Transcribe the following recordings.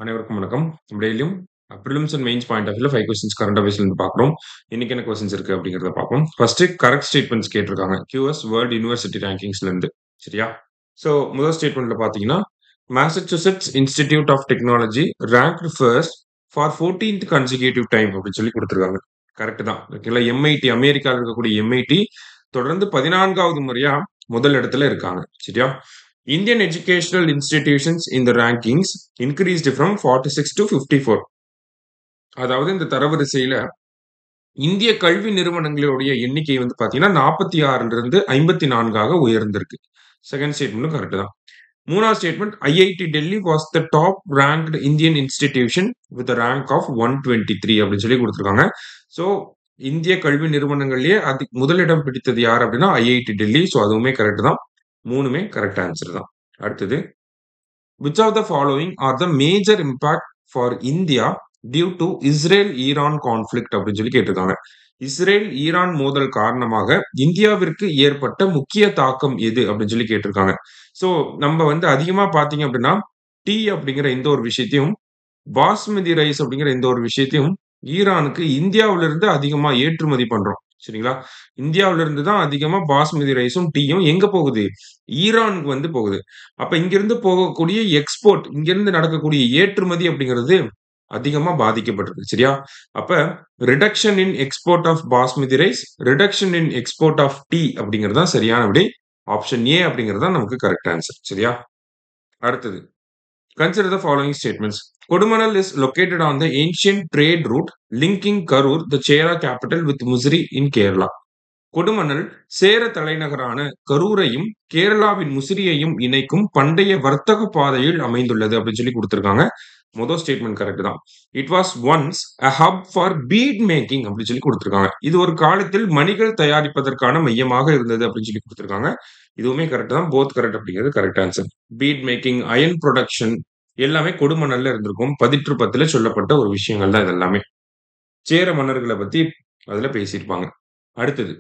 அனைவருக்கும் வணக்கம். நம்ம டெய்லியும் prelims and mains point of வியூல 5 கொஸ்டின்ஸ் கரண்ட் அஃபேர்ஸ்ல இருந்து பார்க்குறோம். இன்னைக்கு என்ன கொஸ்டின்ஸ் இருக்கு அப்படிங்கிறத பார்ப்போம். ஃபர்ஸ்ட் கரெக்ட் ஸ்டேட்மெண்ட்ஸ் கேட்டிருக்காங்க. QS வேர்ல்ட் யுனிவர்சிட்டி ரேங்கிங்ஸ்ல இருந்து. சரியா? ஸோ முதல் ஸ்டேட்மெண்ட்ல பார்த்தீங்கன்னா, Massachusetts Institute of Technology ranked first for 14th consecutive time அப்படின்னு சொல்லி கொடுத்துருக்காங்க. கரெக்ட் தான். ஓகேங்களா? MIT அமெரிக்காவில் இருக்கக்கூடிய MIT தொடர்ந்து 14வது முறையா முதல் இடத்துல இருக்காங்க. சரியா? Indian educational institutions in the rankings increased from 46 to 54. அதாவது இந்த தரவரிசையில இந்திய கல்வி நிறுவனங்களுடைய எண்ணிக்கை வந்து பாத்தீங்கன்னா 46 இருந்து 54 உயர்ந்திருக்கு. செகண்ட் ஸ்டேட்மெண்ட்டும் கரெக்ட் தான். மூணாவது statement IIT Delhi was the top ranked Indian institution with rank of 123 அப்படின்னு சொல்லி கொடுத்துருக்காங்க. ஸோ இந்திய கல்வி நிறுவனங்கள்லயே முதலிடம் பிடித்தது யார் அப்படின்னா IIT டெல்லி. ஸோ அதுவுமே கரெக்ட் தான். மூணுமே கரெக்ட் ஆன்சர் தான். அடுத்தது, which of the following are the major impact for India due to Israel-Iran conflict அப்படின்னு சொல்லி கேட்டிருக்காங்க. இஸ்ரேல் ஈரான் மோதல் காரணமாக இந்தியாவிற்கு ஏற்பட்ட முக்கிய தாக்கம் எது அப்படின்னு சொல்லி கேட்டிருக்காங்க. சோ நம்ம வந்து அதிகமா பாத்தீங்க அப்படின்னா டீ அப்படிங்கிற இந்த ஒரு விஷயத்தையும் பாஸ்மதி ரைஸ் அப்படிங்கிற இந்த ஒரு விஷயத்தையும் ஈரானுக்கு இந்தியாவில இருந்து அதிகமா ஏற்றுமதி பண்றோம். சரிங்களா? இந்தியாவில இருந்து தான் அதிகமா பாஸ்மதி ரைஸும் டீயும் எங்க போகுது? ஈரானுக்கு வந்து போகுது. அப்ப இங்கிருந்து போகக்கூடிய எக்ஸ்போர்ட், இங்கிருந்து நடக்கக்கூடிய ஏற்றுமதி அப்படிங்கிறது அதிகமா பாதிக்கப்பட்டிருக்கு. சரியா? அப்ப reduction in export of basmati rice, reduction in export of tea அப்படிங்கிறது தான் சரியான விடை. ஆப்ஷன் ஏ அப்படிங்கிறது தான் நமக்கு கரெக்ட் ஆன்சர். சரியா? அடுத்தது, consider the following statements. Kodumanal is located on the ancient trade route linking Karur, the Chera capital, with Musri in Kerala. Kodumanal சேர தலைநகரான கரூரையும் கேரளாவின் முசிறியையும் இணைக்கும் பண்டைய வர்த்தக பாதையில் அமைந்துள்ளது அப்படின்னு சொல்லி கொடுத்திருக்காங்க. முதல் ஸ்டேட்மெண்ட் கரெக்ட் தான். It was once a hub for bead making அப்படின்னு சொல்லி கொடுத்திருக்காங்க. இது ஒரு காலத்தில் மணிகள் தயாரிப்பதற்கான மையமாக இருந்தது அப்படின்னு சொல்லி கொடுத்திருக்காங்க. இதுவுமே கரெக்ட் தான். போத் கரெக்ட் அப்படிங்கிறது correct answer. Bead making, iron production எல்லாமே கொடுமணல்ல இருந்திருக்கும். 10 சொல்லப்பட்ட ஒரு விஷயங்கள் தான் இதெல்லாமே. சேர மன்னர்களை பத்தி அதுல பேசியிருப்பாங்க. அடுத்தது,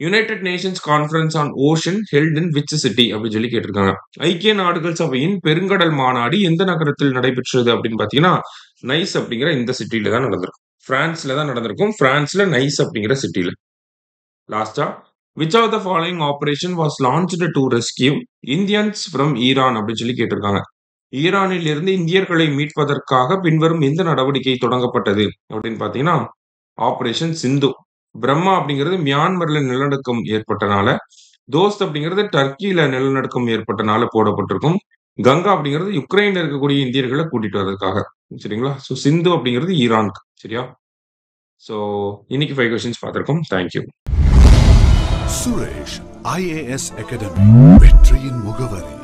United Nations conference on ocean held in which city அப்படின்னு சொல்லி கேட்டிருக்காங்க. ஐக்கிய நாடுகள் சபையின் பெருங்கடல் மாநாடு எந்த நகரத்தில் நடைபெற்றது அப்படின்னு பாத்தீங்கன்னா நைஸ் அப்படிங்கிற இந்த சிட்டில தான் நடந்திருக்கும். பிரான்ஸ்ல தான் நடந்திருக்கும். பிரான்ஸ்ல நைஸ் அப்படிங்கிற சிட்டில. லாஸ்டா, which of the following operation was launched to rescue Indians from Iran அப்படின்னு சொல்லி கேட்டிருக்காங்க. ஈரானில் இருந்து இந்தியர்களை மீட்பதற்காக பின்வரும் எந்த நடவடிக்கை தொடங்கப்பட்டது அப்படின்னு பாத்தீங்கன்னா ஆபரேஷன் சிந்து. பிரம்மா அப்படிங்கிறது மியான்மர்ல நிலநடுக்கம் ஏற்பட்டனால, தோஸ்த் அப்படிங்கிறது டர்க்கியில நிலநடுக்கம் ஏற்பட்டனால போடப்பட்டிருக்கும். கங்கா அப்படிங்கிறது யுக்ரைன்ல இருக்கக்கூடிய இந்தியர்களை கூட்டிட்டு வர்றதுக்காக. சரிங்களா? சோ சிந்து அப்படிங்கிறது ஈரானுக்கு. சரியா? சோ இன்னைக்கு 5 கொஸ்டின்ஸ் பார்த்திருக்கோம். தேங்க்யூ. சுரேஷ் IAS அகாடமி வெற்றியின் முகவரி.